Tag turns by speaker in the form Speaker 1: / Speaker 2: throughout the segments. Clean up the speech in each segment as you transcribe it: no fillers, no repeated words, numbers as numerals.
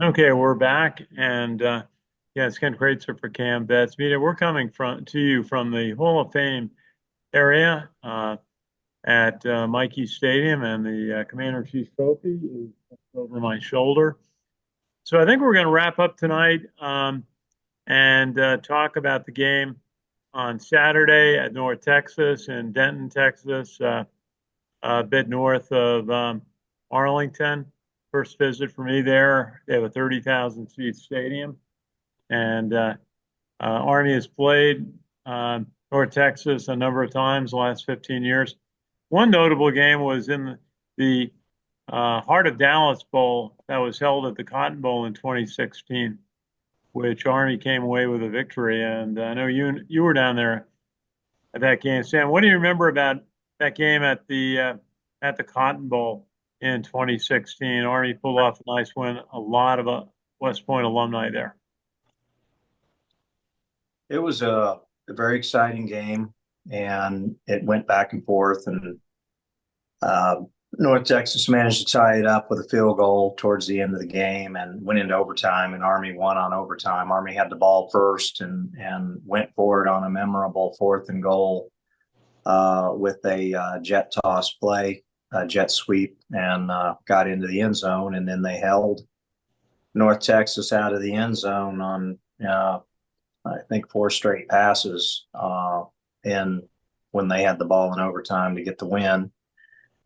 Speaker 1: Okay, we're back, and yeah, it's Ken Kreitzer for CaMMVetsMedia. We're coming to you from the Hall of Fame area at Mikey Stadium, and the Commander-in-Chief Trophy is over my shoulder. So I think we're going to wrap up tonight and talk about the game on Saturday at North Texas in Denton, Texas, a bit north of Arlington. First visit for me there. They have a 30,000 seat stadium, and Army has played North Texas a number of times the last 15 years. One notable game was in the Heart of Dallas Bowl that was held at the Cotton Bowl in 2016, which Army came away with a victory. And I know you were down there at that game. Sam, what do you remember about that game at the Cotton Bowl in 2016? Army pulled off a nice win. A lot of West Point alumni there.
Speaker 2: It was a very exciting game, and it went back and forth. And uh, North Texas managed to tie it up with a field goal towards the end of the game, and went into overtime. And Army won on overtime. Army had the ball first, and went for it on a memorable fourth and goal with a jet toss play, jet sweep, and got into the end zone. And then they held North Texas out of the end zone on I think four straight passes in when they had the ball in overtime to get the win.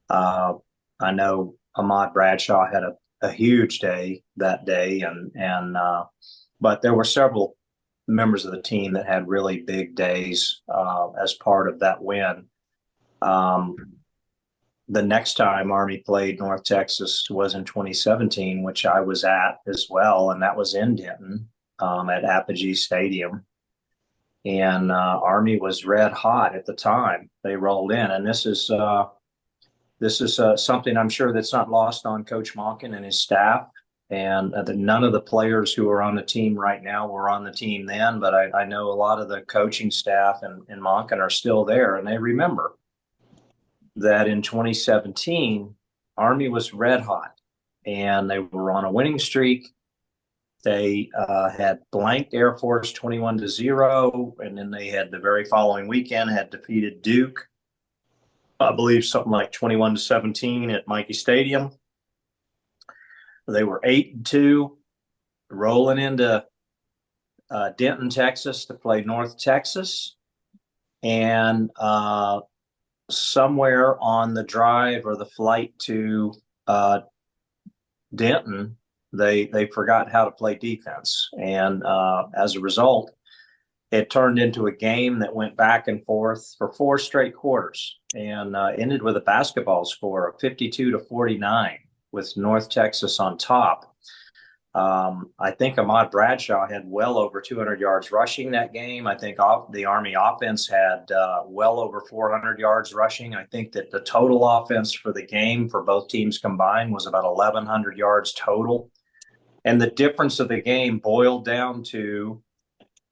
Speaker 2: Uh, I know Ahmad Bradshaw had a huge day that day, and but there were several members of the team that had really big days as part of that win. Um, the next time Army played North Texas was in 2017, which I was at as well, and that was in Denton at Apogee Stadium. And Army was red hot at the time they rolled in, and this is something I'm sure that's not lost on Coach Monken and his staff. And none of the players who are on the team right now were on the team then, but I know a lot of the coaching staff and Monken are still there, and they remember that in 2017, Army was red hot, and they were on a winning streak. They had blanked Air Force 21-0, and then they had the very following weekend had defeated Duke, I believe something like 21-17 at Mikey Stadium. They were 8-2, rolling into Denton, Texas, to play North Texas, and somewhere on the drive or the flight to Denton, they forgot how to play defense, and as a result, it turned into a game that went back and forth for four straight quarters, and ended with a basketball score of 52-49 with North Texas on top. I think Ahmad Bradshaw had well over 200 yards rushing that game. I think the Army offense had well over 400 yards rushing. I think that the total offense for the game for both teams combined was about 1,100 yards total. And the difference of the game boiled down to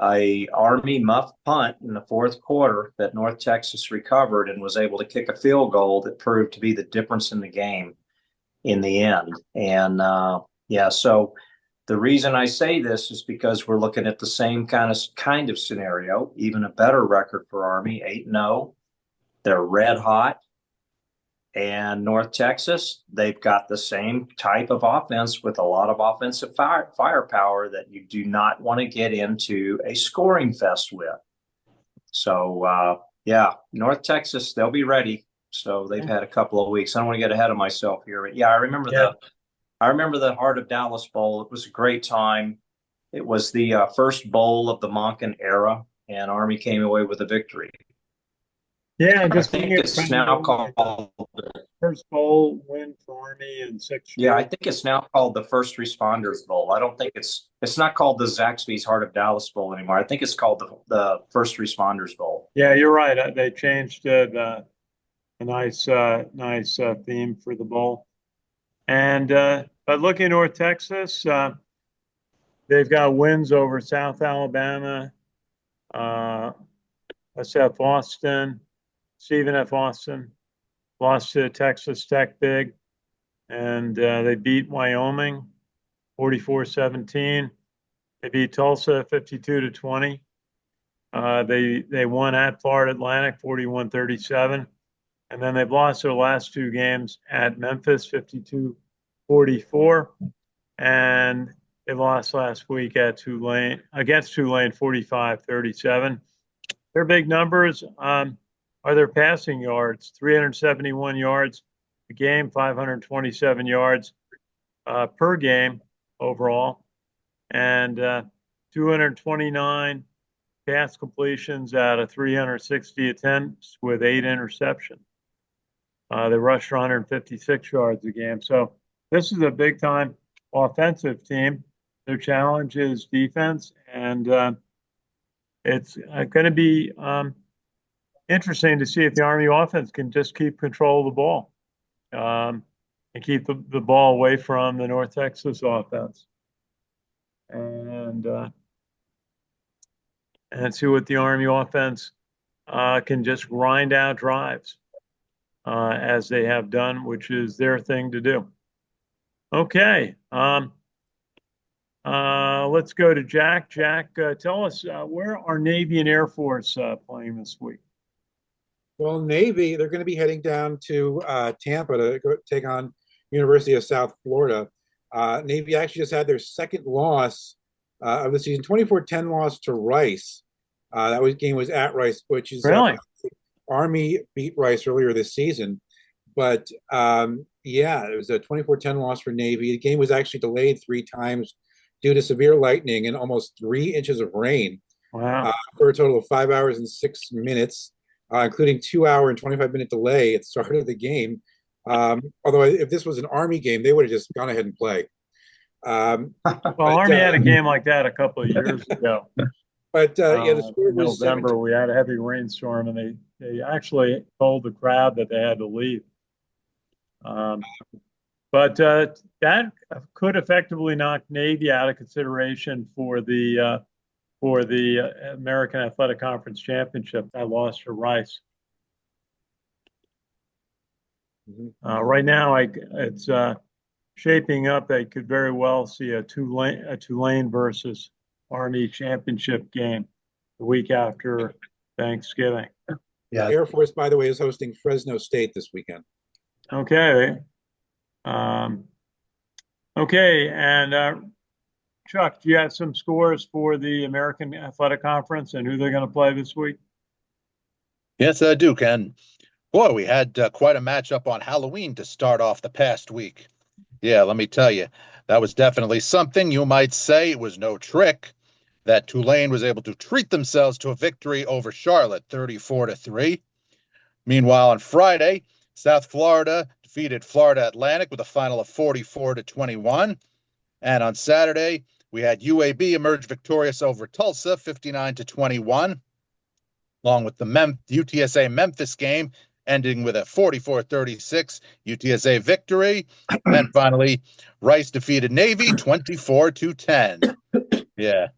Speaker 2: a Army muff punt in the fourth quarter that North Texas recovered and was able to kick a field goal that proved to be the difference in the game in the end. And yeah, so the reason I say this is because we're looking at the same kind of scenario, even a better record for Army, 8-0. They're red hot. And North Texas, they've got the same type of offense with a lot of offensive firepower that you do not want to get into a scoring fest with. So, yeah, North Texas, they'll be ready. So they've had a couple of weeks. I don't want to get ahead of myself here, but yeah,
Speaker 1: Yeah.
Speaker 2: I remember the Heart of Dallas Bowl. It was a great time. It was the first bowl of the Monken era, and Army came away with a victory.
Speaker 1: Yeah,
Speaker 2: I
Speaker 1: just
Speaker 2: think
Speaker 1: looking at
Speaker 2: it's
Speaker 1: Brendan
Speaker 2: now
Speaker 1: Army,
Speaker 2: called
Speaker 1: first bowl win for Army in 6 years.
Speaker 2: Yeah, I think it's now called the First Responders Bowl. I don't think it's not called the Zaxby's Heart of Dallas Bowl anymore. I think it's called the First Responders Bowl.
Speaker 1: Yeah, you're right. They changed it. A nice theme for the bowl. And but looking at North Texas, they've got wins over South Alabama, uh, SF Austin, Stephen F. Austin, lost to Texas Tech big, and they beat Wyoming 44-17. They beat Tulsa 52-20. They won at Florida Atlantic 41-37. And then they've lost their last two games at Memphis 52-44. And they lost last week at Tulane against Tulane 45-37. Their big numbers are their passing yards: 371 yards a game, 527 yards per game overall, and 229 pass completions out of 360 attempts with 8 interceptions. They rushed for 156 yards a game. So this is a big time offensive team. Their challenge is defense, and it's going to be interesting to see if the Army offense can just keep control of the ball and keep the ball away from the North Texas offense, and see what the Army offense can just grind out drives as they have done, which is their thing to do. Okay. Let's go to Jack. Jack, tell us where are Navy and Air Force playing this week?
Speaker 3: Well, Navy, they're going to be heading down to Tampa to take on University of South Florida. Navy actually just had their second loss of the season, 24-10 loss to Rice. Game was at Rice, which is
Speaker 1: Really?
Speaker 3: Army beat Rice earlier this season. But yeah, it was a 24-10 loss for Navy. The game was actually delayed 3 times due to severe lightning and almost 3 inches of rain.
Speaker 1: Wow.
Speaker 3: For a total of 5 hours and 6 minutes, including 2-hour and 25-minute delay at the start of the game. Although if this was an Army game, they would have just gone ahead and played.
Speaker 1: Well, Army had a game like that a couple of years ago.
Speaker 3: But yeah, the score
Speaker 1: in
Speaker 3: was
Speaker 1: November. We had a heavy rainstorm, and they actually told the crowd that they had to leave. But that could effectively knock Navy out of consideration for the American Athletic Conference Championship. That lost to Rice. Right now, it's shaping up. They could very well see a Tulane versus Army championship game the week after Thanksgiving.
Speaker 3: Yeah, Air Force, by the way, is hosting Fresno State this weekend.
Speaker 1: Okay. Okay, and Chuck, do you have some scores for the American Athletic Conference and who they're going to play this week?
Speaker 4: Yes, I do, Ken. Boy, we had quite a matchup on Halloween to start off the past week. Yeah, let me tell you, that was definitely something. You might say it was no trick that Tulane was able to treat themselves to a victory over Charlotte, 34-3. Meanwhile, on Friday, South Florida defeated Florida Atlantic with a final of 44-21. And on Saturday, we had UAB emerge victorious over Tulsa, 59-21, along with the UTSA Memphis game ending with a 44-36 UTSA victory. And finally, Rice defeated Navy 24-10. Yeah,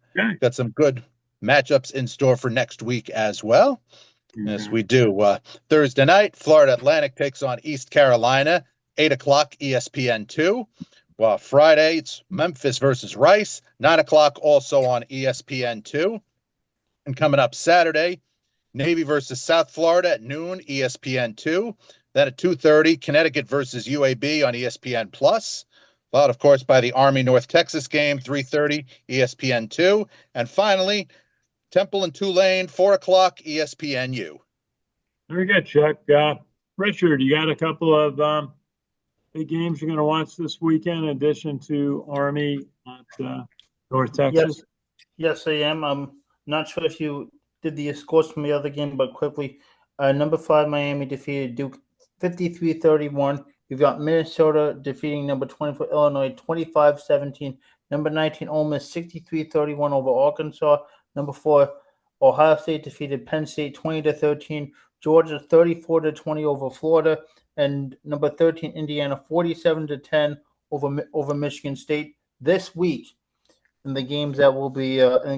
Speaker 4: got some good matchups in store for next week as well. Yes, we do. Thursday night, Florida Atlantic takes on East Carolina, 8 o'clock ESPN2. While Friday, it's Memphis versus Rice, 9 o'clock also on ESPN2. And coming up Saturday, Navy versus South Florida at noon, ESPN2. Then at 2:30, Connecticut versus UAB on ESPN+. Followed, of course, by the Army-North Texas game, 3:30, ESPN2. And finally, Temple and Tulane, 4 o'clock, ESPNU.
Speaker 1: Very good, Chuck. Richard, you got a couple of big games you're going to watch this weekend in addition to Army at North Texas?
Speaker 5: Yes, I am. I'm not sure if you did the scores from the other game, but quickly. Number 5, Miami defeated Duke 53-31. You've got Minnesota defeating number 24, Illinois 25-17. Number 19, Ole Miss 63-31 over Arkansas. Number 4, Ohio State defeated Penn State 20-13. Georgia 34-20 over Florida. And number 13, Indiana 47-10 over Michigan State. This week, in the games that will be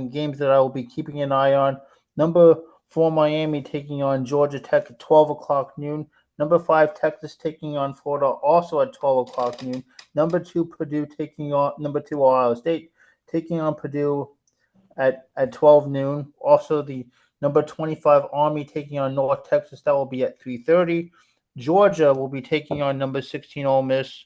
Speaker 5: games that I will be keeping an eye on. Number 4, Miami taking on Georgia Tech at 12 o'clock noon. Number 5, Texas taking on Florida, also at 12 o'clock noon. Number 2, Purdue taking on number 2, Ohio State taking on Purdue at 12 noon. Also, the number 25 Army taking on North Texas. That will be at 3:30. Georgia will be taking on number 16 Ole Miss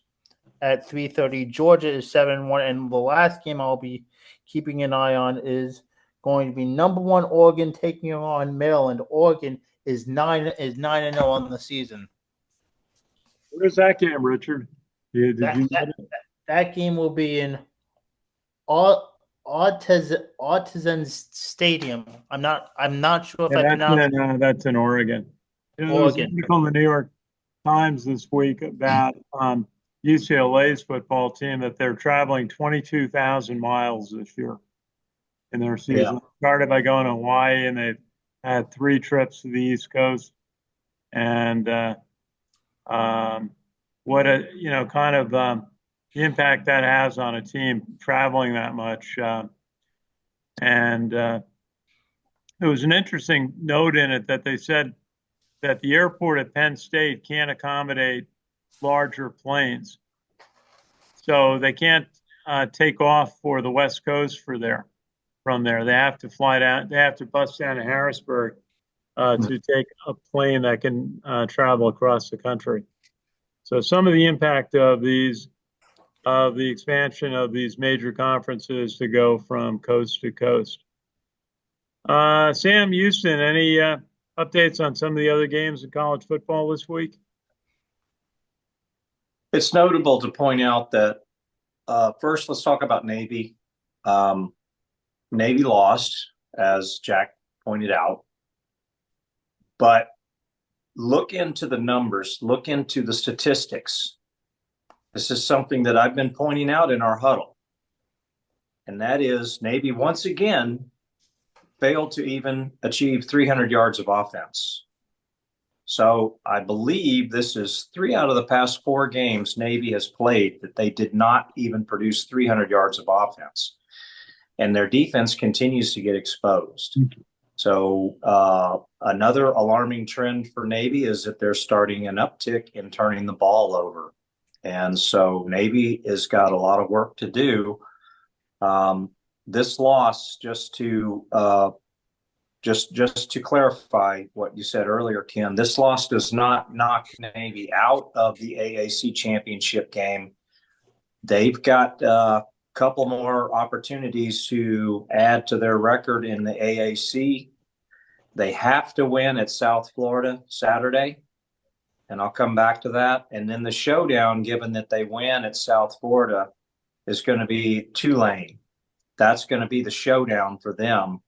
Speaker 5: at 3:30. Georgia is 7-1, and the last game I'll be keeping an eye on is going to be number 1 Oregon taking on Maryland. Oregon is 9-0 on the season.
Speaker 1: Where's that game, Richard? Did you get it?
Speaker 5: That game will be in Artisan Stadium. I'm not sure if I pronounced
Speaker 1: that's in Oregon. There was an
Speaker 5: Oregon.
Speaker 1: article in the New York Times this week about UCLA's football team that they're traveling 22,000 miles this year in their season.
Speaker 2: Yeah.
Speaker 1: They started by going to Hawaii, and they've had 3 trips to the East Coast. And what a kind of impact that has on a team traveling that much. And there was an interesting note in it that they said that the airport at Penn State can't accommodate larger planes. So they can't take off for the West Coast from there. They have to fly down, they have to bust down to Harrisburg to take a plane that can travel across the country. So some of the impact of the expansion of these major conferences to go from coast to coast. Sam Houston, any updates on some of the other games in college football this week?
Speaker 2: It's notable to point out that first, let's talk about Navy. Navy lost, as Jack pointed out. But look into the numbers, look into the statistics. This is something that I've been pointing out in our huddle. And that is Navy once again failed to even achieve 300 yards of offense. So I believe this is 3 out of the past 4 games Navy has played that they did not even produce 300 yards of offense. And their defense continues to get exposed. So another alarming trend for Navy is that they're starting an uptick in turning the ball over. And so Navy has got a lot of work to do. This loss, just to clarify what you said earlier, Ken, this loss does not knock Navy out of the AAC championship game. They've got a couple more opportunities to add to their record in the AAC. They have to win at South Florida Saturday, and I'll come back to that. And then the showdown, given that they win at South Florida, is going to be Tulane. That's going to be the showdown for them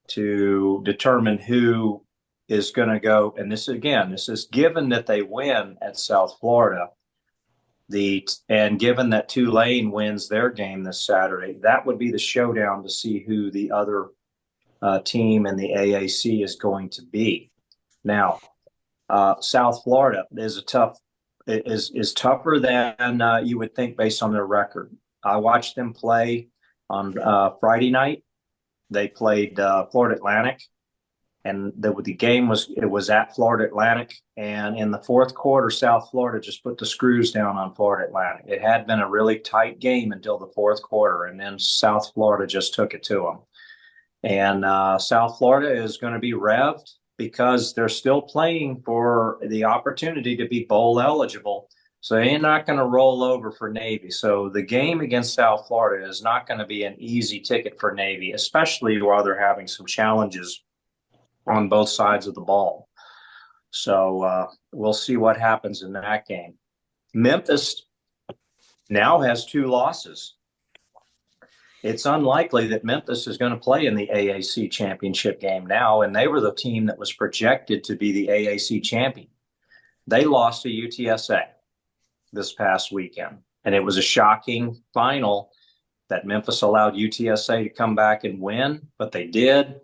Speaker 2: to determine who is going to go. And this is given that they win at South Florida, and given that Tulane wins their game this Saturday, that would be the showdown to see who the other team in the AAC is going to be. Now, South Florida is tougher than you would think based on their record. I watched them play on Friday night. They played Florida Atlantic, and the game was at Florida Atlantic. And in the fourth quarter, South Florida just put the screws down on Florida Atlantic. It had been a really tight game until the fourth quarter, and then South Florida just took it to them. And South Florida is going to be revved because they're still playing for the opportunity to be bowl eligible. So they're not going to roll over for Navy. So the game against South Florida is not going to be an easy ticket for Navy, especially while they're having some challenges on both sides of the ball. So we'll see what happens in that game. Memphis now has 2 losses. It's unlikely that Memphis is going to play in the AAC championship game now, and they were the team that was projected to be the AAC champion. They lost to UTSA this past weekend, and it was a shocking final that Memphis allowed UTSA to come back and win, but they did.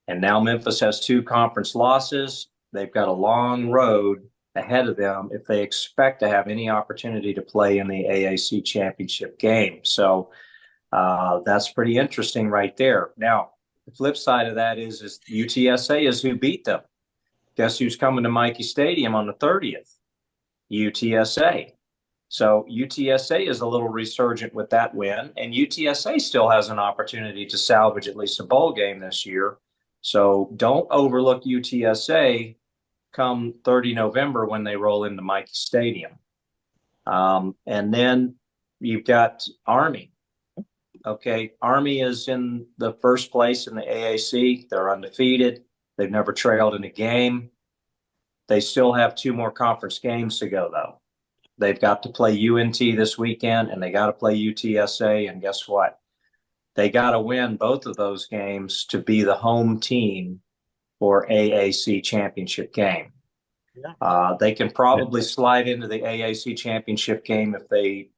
Speaker 2: And now Memphis has 2 conference losses. They've got a long road ahead of them if they expect to have any opportunity to play in the AAC championship game. So that's pretty interesting right there. Now, the flip side of that is UTSA is who beat them. Guess who's coming to Michie Stadium on the 30th? UTSA. So UTSA is a little resurgent with that win, and UTSA still has an opportunity to salvage at least a bowl game this year. So don't overlook UTSA come 30 November when they roll into Mikey Stadium. And then you've got Army. Okay, Army is in the first place in the AAC. They're undefeated. They've never trailed in a game. They still have 2 more conference games to go, though. They've got to play UNT this weekend, and they got to play UTSA. And guess what? They got to win both of those games to be the home team for AAC championship game. They can probably slide into the AAC championship game if they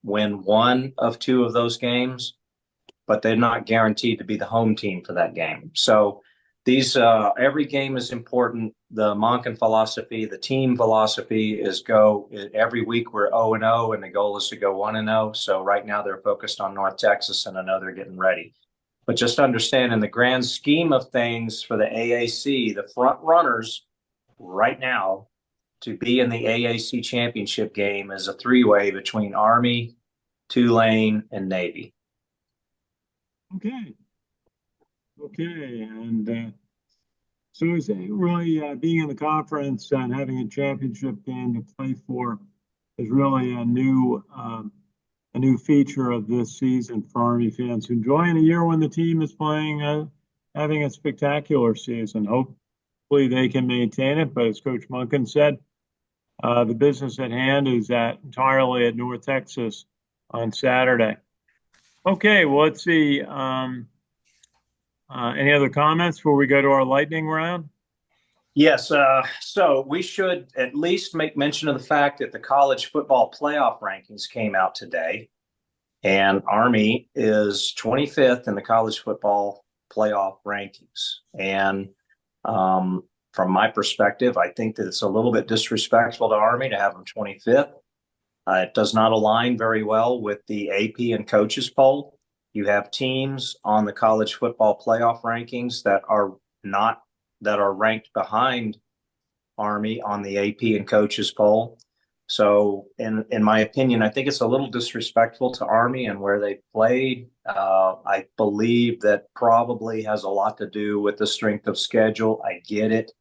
Speaker 2: win 1 of 2 of those games, but they're not guaranteed to be the home team for that game. So these every game is important. The Monken philosophy, the team philosophy is go every week we're 0-0, and the goal is to go 1-0. So right now they're focused on North Texas, and I know they're getting ready. But just understand, in the grand scheme of things for the AAC, the front runners right now to be in the AAC championship game is a 3-way between Army, Tulane, and Navy.
Speaker 1: Okay. And so is it really being in the conference and having a championship game to play for is really a new feature of this season for Army fans, enjoying a year when the team is playing, having a spectacular season. Hopefully they can maintain it, but as Coach Monken said, the business at hand is entirely at North Texas on Saturday. Okay, well, let's see. Any other comments before we go to our lightning round?
Speaker 2: Yes, so we should at least make mention of the fact that the college football playoff rankings came out today, and Army is 25th in the college football playoff rankings. And from my perspective, I think that it's a little bit disrespectful to Army to have them 25th. It does not align very well with the AP and coaches poll. You have teams on the college football playoff rankings that are ranked behind Army on the AP and coaches poll. So in my opinion, I think it's a little disrespectful to Army and where they played. I believe that probably has a lot to do with the strength of schedule. I get it.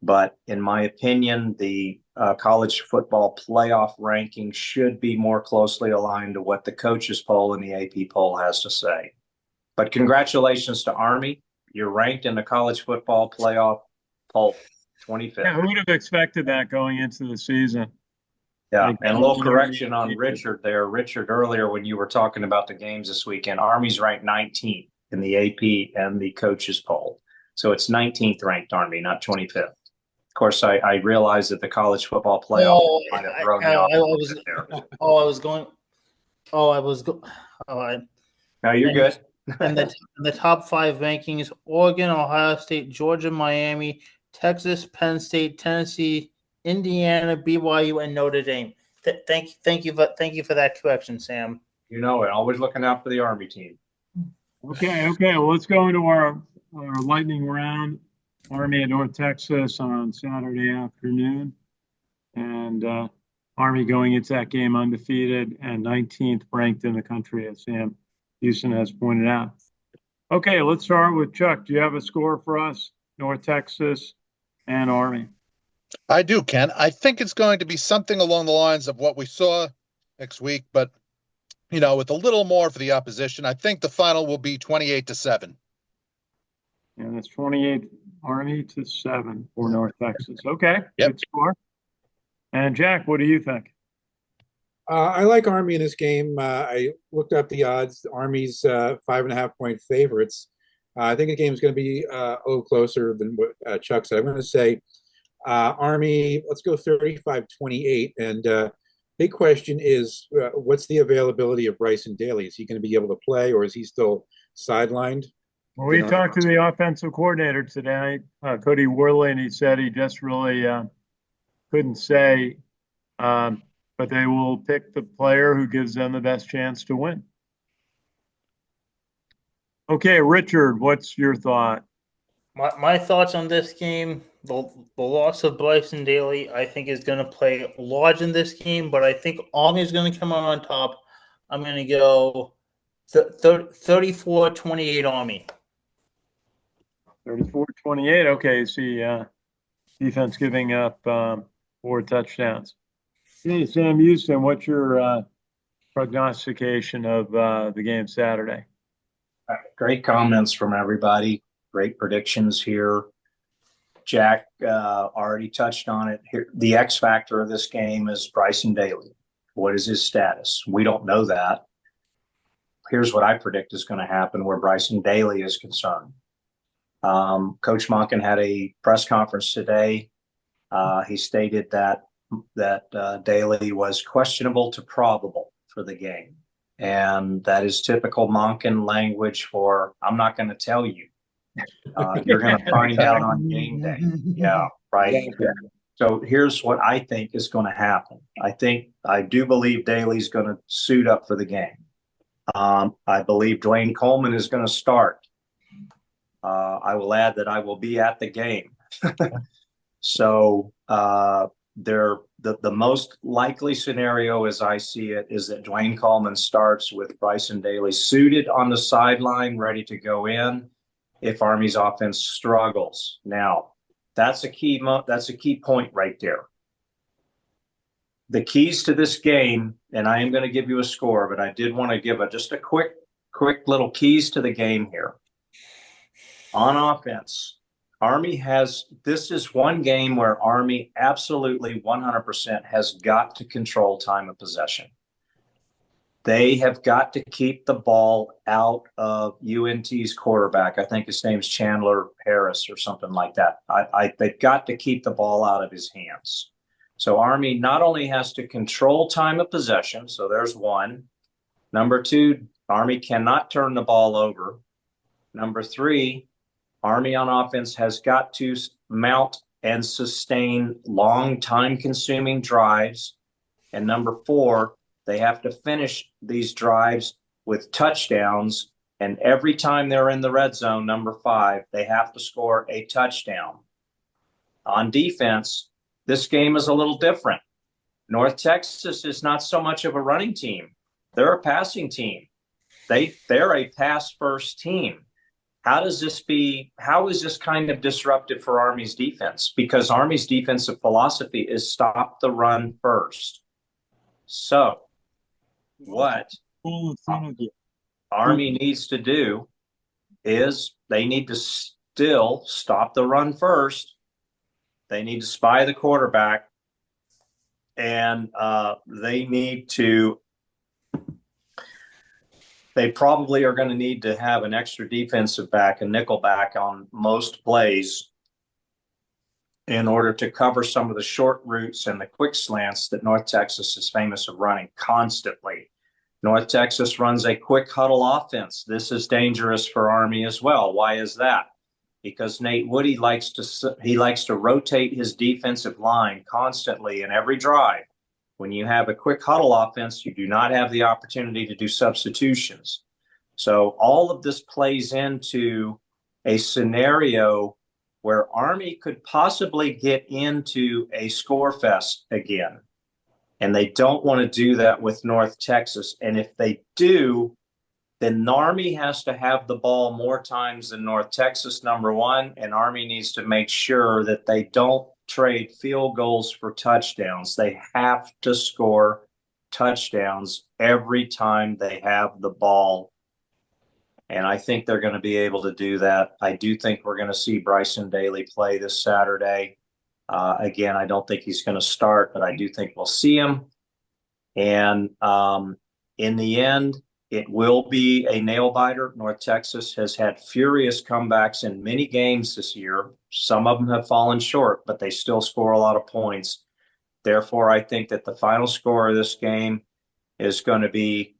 Speaker 2: But in my opinion, the college football playoff ranking should be more closely aligned to what the coaches poll and the AP poll has to say. But congratulations to Army. You're ranked in the college football playoff poll, 25th.
Speaker 1: Yeah, who would have expected that going into the season?
Speaker 2: Yeah, and a little correction on Richard there. Richard, earlier when you were talking about the games this weekend, Army's ranked 19th in the AP and the coaches poll. So it's 19th ranked Army, not 25th. Of course, I realize that the college football playoff might have thrown me off. No, you're good.
Speaker 5: And the top 5 rankings: Oregon, Ohio State, Georgia, Miami, Texas, Penn State, Tennessee, Indiana, BYU, and Notre Dame. Thank you for that correction, Sam.
Speaker 2: You know it. Always looking out for the Army team.
Speaker 1: Okay. Well, let's go into our lightning round. Army at North Texas on Saturday afternoon, and Army going into that game undefeated and 19th ranked in the country, as Sam Houston has pointed out. Okay, let's start with Chuck. Do you have a score for us, North Texas and Army?
Speaker 4: I do, Ken. I think it's going to be something along the lines of what we saw next week, but, with a little more for the opposition. I think the final will be 28-7.
Speaker 1: And it's 28 Army to 7 for North Texas. Okay,
Speaker 4: yep.
Speaker 1: Good score. And Jack, what do you think?
Speaker 3: I like Army in this game. I looked up the odds. Army's 5.5-point favorites. I think the game's going to be a little closer than what Chuck said. I'm going to say Army, let's go 35-28. And big question is, what's the availability of Bryson Daly? Is he going to be able to play, or is he still sidelined?
Speaker 1: Well, we talked to the offensive coordinator today, Cody Worley, and he said he just really couldn't say, but they will pick the player who gives them the best chance to win. Okay, Richard, what's your thought?
Speaker 5: My thoughts on this game, the loss of Bryson Daly, I think is going to play large in this game, but I think Army is going to come out on top. I'm going to go 34-28 Army.
Speaker 1: 34-28. Okay, see, defense giving up 4 touchdowns. Hey, Sam Houston, what's your prognostication of the game Saturday?
Speaker 2: Great comments from everybody. Great predictions here. Jack already touched on it. Here, the X factor of this game is Bryson Daly. What is his status? We don't know that. Here's what I predict is going to happen where Bryson Daly is concerned. Coach Monken had a press conference today. He stated that Daly was questionable to probable for the game. And that is typical Monken language for, I'm not going to tell you. You're going to find out on game day. Yeah, right. So here's what I think is going to happen. I do believe Daly's going to suit up for the game. I believe Dwayne Coleman is going to start. I will add that I will be at the game. So the most likely scenario, as I see it, is that Dwayne Coleman starts with Bryson Daly suited on the sideline, ready to go in if Army's offense struggles. Now, that's a key point right there. The keys to this game, and I am going to give you a score, but I did want to give just a quick little keys to the game here. On offense, this is one game where Army absolutely 100% has got to control time of possession. They have got to keep the ball out of UNT's quarterback. I think his name's Chandler Harris or something like that. They've got to keep the ball out of his hands. So Army not only has to control time of possession, so there's one. Number two, Army cannot turn the ball over. Number three, Army on offense has got to mount and sustain long time-consuming drives. And number four, they have to finish these drives with touchdowns. And every time they're in the red zone, number five, they have to score a touchdown. On defense, this game is a little different. North Texas is not so much of a running team. They're a passing team. They're a pass-first team. How is this kind of disruptive for Army's defense? Because Army's defensive philosophy is stop the run first. So what Army needs to do is they need to still stop the run first. They need to spy the quarterback, and they probably are going to need to have an extra defensive back, a nickel back on most plays in order to cover some of the short routes and the quick slants that North Texas is famous of running constantly. North Texas runs a quick huddle offense. This is dangerous for Army as well. Why is that? Because Nate Woody likes to rotate his defensive line constantly in every drive. When you have a quick huddle offense, you do not have the opportunity to do substitutions. So all of this plays into a scenario where Army could possibly get into a score fest again. And they don't want to do that with North Texas. And if they do, then Army has to have the ball more times than North Texas, number one, and Army needs to make sure that they don't trade field goals for touchdowns. They have to score touchdowns every time they have the ball. And I think they're going to be able to do that. I do think we're going to see Bryson Daly play this Saturday. Again, I don't think he's going to start, but I do think we'll see him. And in the end, it will be a nail biter. North Texas has had furious comebacks in many games this year. Some of them have fallen short, but they still score a lot of points. Therefore, I think that the final score of this game is going to be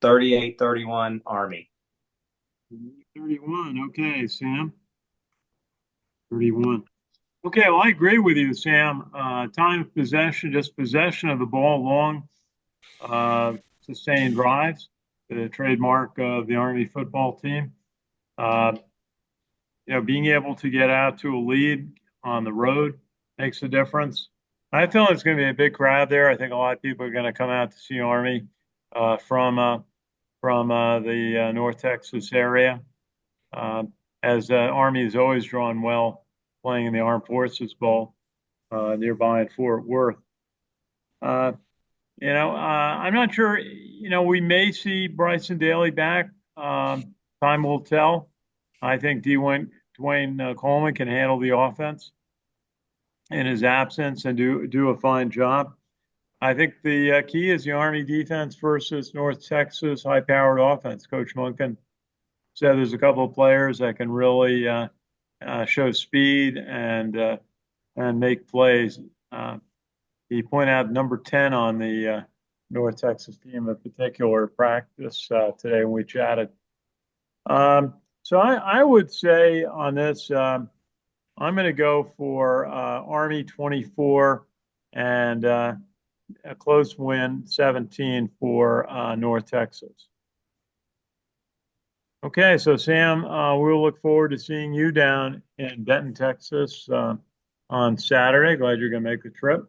Speaker 2: 38-31 Army.
Speaker 1: 31. Okay, Sam. 31. Okay, well, I agree with you, Sam. Time of possession, just possession of the ball, long, sustained drives, the trademark of the Army football team. being able to get out to a lead on the road makes a difference. I feel it's going to be a big crowd there. I think a lot of people are going to come out to see Army from the North Texas area, as Army has always drawn well playing in the Armed Forces Bowl nearby in Fort Worth. I'm not sure. We may see Bryson Daly back. Time will tell. I think Dwayne Coleman can handle the offense in his absence and do a fine job. I think the key is the Army defense versus North Texas high-powered offense. Coach Munkin said there's a couple of players that can really show speed and make plays. He pointed out number 10 on the North Texas team in particular practice today when we chatted. So I would say on this, I'm going to go for Army 24 and a close win 17 for North Texas. Okay, so Sam, we'll look forward to seeing you down in Denton, Texas on Saturday. Glad you're going to make the trip.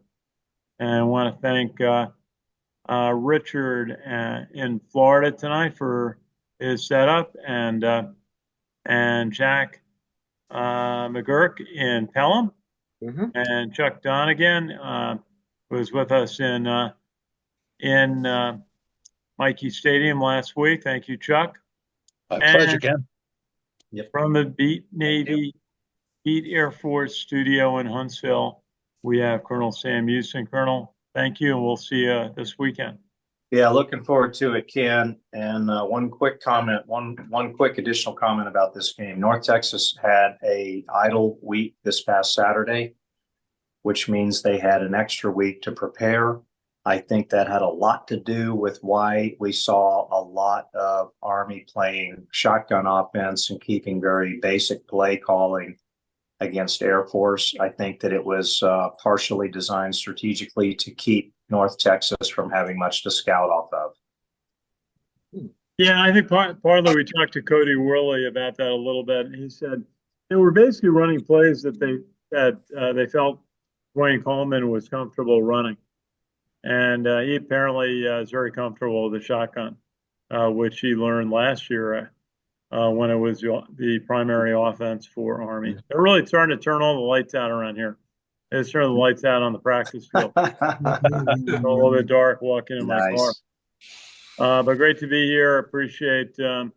Speaker 1: And I want to thank Richard in Florida tonight for his setup, and Jack McGurk in Pelham, and Chuck Donegan was with us in Mikey Stadium last week. Thank you, Chuck.
Speaker 4: My pleasure, Ken.
Speaker 1: From the Beat Navy, Beat Air Force studio in Huntsville, we have Colonel Sam Houston. Colonel, thank you, and we'll see you this weekend.
Speaker 2: Yeah, looking forward to it, Ken. And one quick comment, one quick additional comment about this game. North Texas had a idle week this past Saturday, which means they had an extra week to prepare. I think that had a lot to do with why we saw a lot of Army playing shotgun offense and keeping very basic play calling against Air Force. I think that it was partially designed strategically to keep North Texas from having much to scout off of.
Speaker 1: Yeah, I think partly we talked to Cody Worley about that a little bit, and he said they were basically running plays that they felt Dwayne Coleman was comfortable running. And he apparently is very comfortable with the shotgun, which he learned last year when it was the primary offense for Army. They're really starting to turn all the lights out around here. They turn the lights out on the practice field. It's a little bit dark walking in my car. But great to be here. Appreciate letting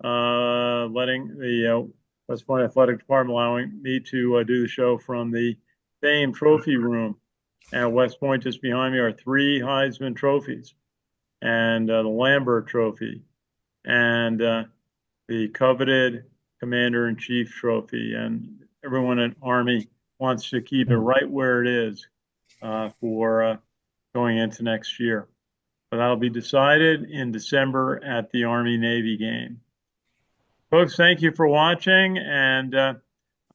Speaker 1: the West Point Athletic Department allowing me to do the show from the Fame Trophy Room. At West Point, just behind me, are 3 Heisman trophies, and the Lambert Trophy, and the coveted Commander-in-Chief Trophy. And everyone at Army wants to keep it right where it is for going into next year. But that'll be decided in December at the Army-Navy game. Folks, thank you for watching, and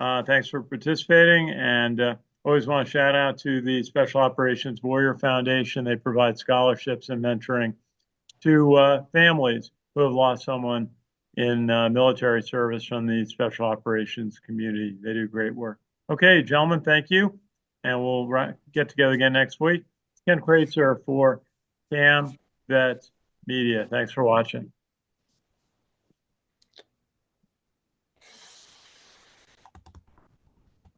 Speaker 1: thanks for participating. And always want to shout out to the Special Operations Warrior Foundation. They provide scholarships and mentoring to families who have lost someone in military service from the Special Operations community. They do great work. Okay, gentlemen, thank you. And we'll get together again next week. Ken Kreitzer for CaMMVetsMedia. Thanks for watching.